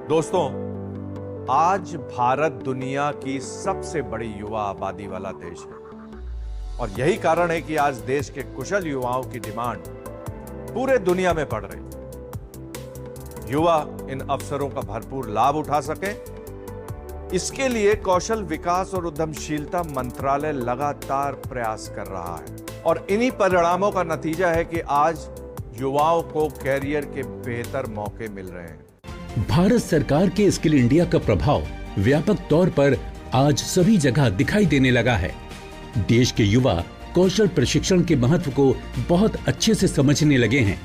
दोस्तों, आज भारत दुनिया की सबसे बड़ी युवा आबादी वाला देश है और यही कारण है कि आज देश के कुशल युवाओं की डिमांड पूरे दुनिया में बढ़ रही है। युवा इन अवसरों का भरपूर लाभ उठा सके, इसके लिए कौशल विकास और उद्यमशीलता मंत्रालय लगातार प्रयास कर रहा है और इन्हीं परिणामों का नतीजा है कि आज युवाओं को कैरियर के बेहतर मौके मिल रहे हैं। भारत सरकार के स्किल इंडिया का प्रभाव व्यापक तौर पर आज सभी जगह दिखाई देने लगा है। देश के युवा कौशल प्रशिक्षण के महत्व को बहुत अच्छे से समझने लगे हैं।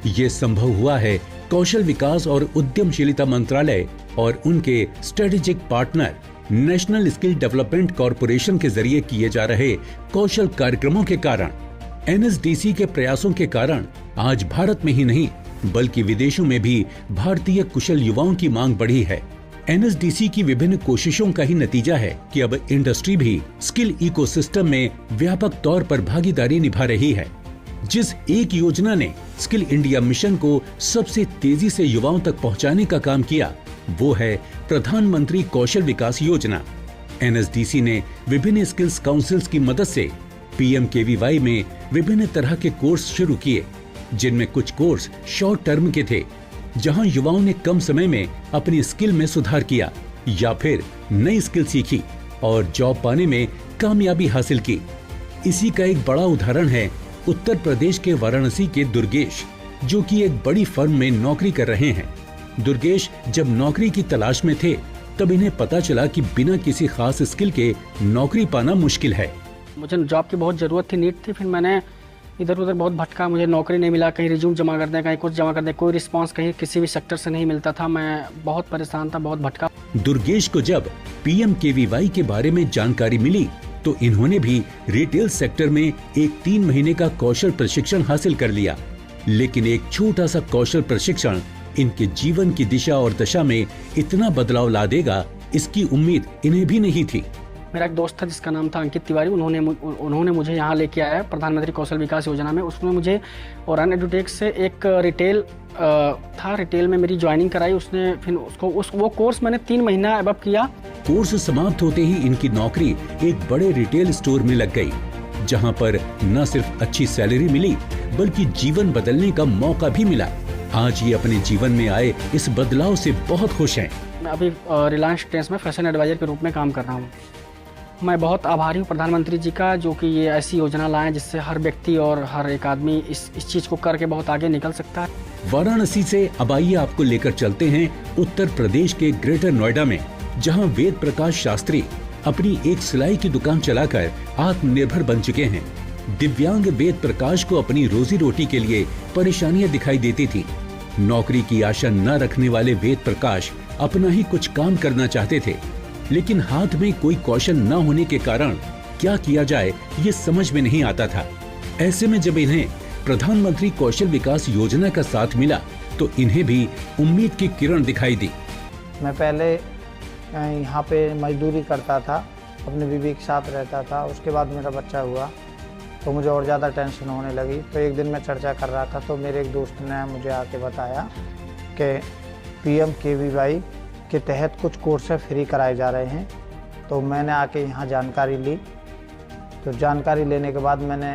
ये संभव हुआ है कौशल विकास और उद्यमशीलता मंत्रालय और उनके strategic partner national skill development corporation के जरिए किए जा रहे कौशल कार्यक्रमों के कारण। एनएसडीसी के प्रयासों के कारण आज भारत में ही नहीं बल्कि विदेशों में भी भारतीय कुशल युवाओं की मांग बढ़ी है। एनएसडीसी की विभिन्न कोशिशों का ही नतीजा है कि अब इंडस्ट्री भी स्किल इकोसिस्टम में व्यापक तौर पर भागीदारी निभा रही है। जिस एक योजना ने स्किल इंडिया मिशन को सबसे तेजी से युवाओं तक पहुंचाने का काम किया, वो है प्रधानमंत्री कौशल विकास योजना। एनएसडीसी ने विभिन्न स्किल्स काउंसिल्स की मदद से पीएमकेवीवाई में विभिन्न तरह के कोर्स शुरू किए, जिनमें कुछ कोर्स शॉर्ट टर्म के थे, जहां युवाओं ने कम समय में अपनी स्किल में सुधार किया या फिर नई स्किल सीखी और जॉब पाने में कामयाबी हासिल की। इसी का एक बड़ा उदाहरण है उत्तर प्रदेश के वाराणसी के दुर्गेश, जो कि एक बड़ी फर्म में नौकरी कर रहे हैं। दुर्गेश जब नौकरी की तलाश में थे, तब इन्हें पता चला कि बिना किसी खास स्किल के नौकरी पाना मुश्किल है। मुझे जॉब की बहुत ज़रूरत थी, नीड थी। फिर मैंने इधर उधर बहुत भटका, मुझे नौकरी नहीं मिला। कहीं रिज्यूम जमा कर दें, कहीं कुछ जमा कर दें, कोई रिस्पांस कहीं किसी भी सेक्टर से नहीं मिलता था। मैं बहुत परेशान था, बहुत भटका। दुर्गेश को जब पीएमकेवीवाई के बारे में जानकारी मिली तो इन्होंने भी रिटेल सेक्टर में एक 3 महीने का कौशल प्रशिक्षण हासिल कर लिया। लेकिन एक छोटा सा कौशल प्रशिक्षण इनके जीवन की दिशा और दशा में इतना बदलाव ला देगा, इसकी उम्मीद इन्हें भी नहीं थी। मेरा एक दोस्त था जिसका नाम था अंकित तिवारी। उन्होंने मुझे यहाँ लेके आया प्रधानमंत्री कौशल विकास योजना में। उसने मुझे ओरान एडुटेक से एक रिटेल था, रिटेल में मेरी ज्वाइनिंग कराई उसने। फिर वो कोर्स मैंने 3 महीना अबव किया। कोर्स समाप्त होते ही इनकी नौकरी एक बड़े रिटेल स्टोर में लग गई, जहाँ पर न सिर्फ अच्छी सैलरी मिली बल्कि जीवन बदलने का मौका भी मिला। आज ये अपने जीवन में आए इस बदलाव से बहुत खुश हैं। मैं अभी रिलायंस ट्रेंड्स में फैशन एडवाइजर के रूप में काम कर रहा हूँ। मैं बहुत आभारी हूँ प्रधानमंत्री जी का, जो कि ये ऐसी योजना लाए जिससे हर व्यक्ति और हर एक आदमी इस चीज को करके बहुत आगे निकल सकता है। वाराणसी से अब आइए आपको लेकर चलते हैं उत्तर प्रदेश के ग्रेटर नोएडा में, जहाँ वेद प्रकाश शास्त्री अपनी एक सिलाई की दुकान चलाकर आत्मनिर्भर बन चुके हैं। दिव्यांग वेद प्रकाश को अपनी रोजी रोटी के लिए परेशानियां दिखाई देती थी। नौकरी की आशा न रखने वाले वेद प्रकाश अपना ही कुछ काम करना चाहते थे, लेकिन हाथ में कोई कौशल न होने के कारण क्या किया जाए ये समझ में नहीं आता था। ऐसे में जब इन्हें प्रधानमंत्री कौशल विकास योजना का साथ मिला तो इन्हें भी उम्मीद की किरण दिखाई दी। मैं पहले यहाँ पे मजदूरी करता था, अपने बीवी के साथ रहता था। उसके बाद मेरा बच्चा हुआ तो मुझे और ज़्यादा टेंशन होने लगी। तो एक दिन मैं चर्चा कर रहा था तो मेरे एक दोस्त ने मुझे आके बताया कि पीएमकेवीवाई के तहत कुछ कोर्स फ्री कराए जा रहे हैं। तो मैंने आके यहाँ जानकारी ली। तो जानकारी लेने के बाद मैंने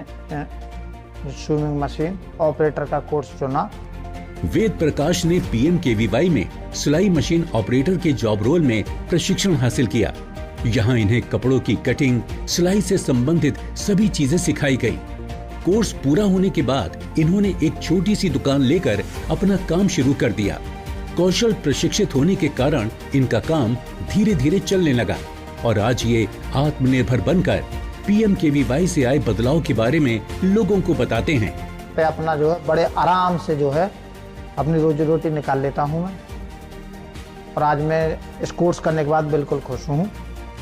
स्विमिंग मशीन ऑपरेटर का कोर्स चुना। वेद प्रकाश ने पीएमकेवीवाई में सिलाई मशीन ऑपरेटर के जॉब रोल में प्रशिक्षण हासिल किया। यहाँ इन्हें कपड़ों की कटिंग, सिलाई से संबंधित सभी चीजें सिखाई गई। कोर्स पूरा होने के बाद इन्होंने एक छोटी सी दुकान लेकर अपना काम शुरू कर दिया। कौशल प्रशिक्षित होने के कारण इनका काम धीरे धीरे चलने लगा और आज ये आत्मनिर्भर बनकर पीएमकेवीवाई से आए बदलाव के बारे में लोगों को बताते हैं। पे अपना जो है बड़े आराम से जो है अपनी रोजी रोटी निकाल लेता हूँ मैं। और आज मैं इस कोर्स करने के बाद बिल्कुल खुश हूँ,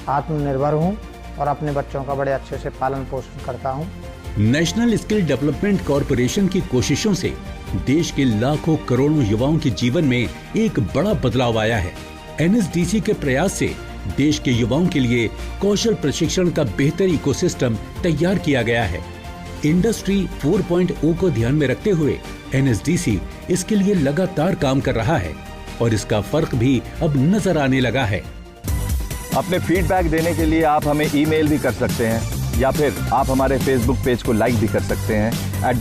आत्मनिर्भर हूँ और अपने बच्चों का बड़े अच्छे से पालन पोषण करता हूँ। नेशनल स्किल डेवलपमेंट कॉरपोरेशन की कोशिशों से देश के लाखों करोड़ों युवाओं के जीवन में एक बड़ा बदलाव आया है। एनएसडीसी के प्रयास से देश के युवाओं के लिए कौशल प्रशिक्षण का बेहतर इकोसिस्टम तैयार किया गया है। इंडस्ट्री 4.0 को ध्यान में रखते हुए एनएसडीसी इसके लिए लगातार काम कर रहा है। और इसका फर्क भी अब नजर आने लगा है। अपने फीडबैक देने के लिए आप हमें ईमेल भी कर सकते हैं या फिर आप हमारे फेसबुक पेज को लाइक भी कर सकते हैं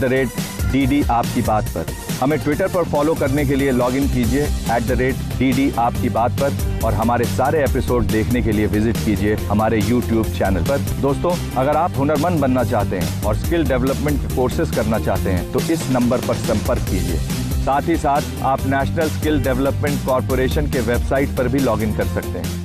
@DD आपकी बात पर। हमें ट्विटर पर फॉलो करने के लिए लॉगिन कीजिए @DD आपकी बात पर और हमारे सारे एपिसोड देखने के लिए विजिट कीजिए हमारे YouTube चैनल पर। दोस्तों, अगर आप हुनरमंद बनना चाहते हैं और स्किल डेवलपमेंट के कोर्सेज करना चाहते हैं तो इस नंबर पर संपर्क कीजिए। साथ ही साथ आप नेशनल स्किल डेवलपमेंट कॉर्पोरेशन के वेबसाइट पर भी लॉगिन कर सकते हैं।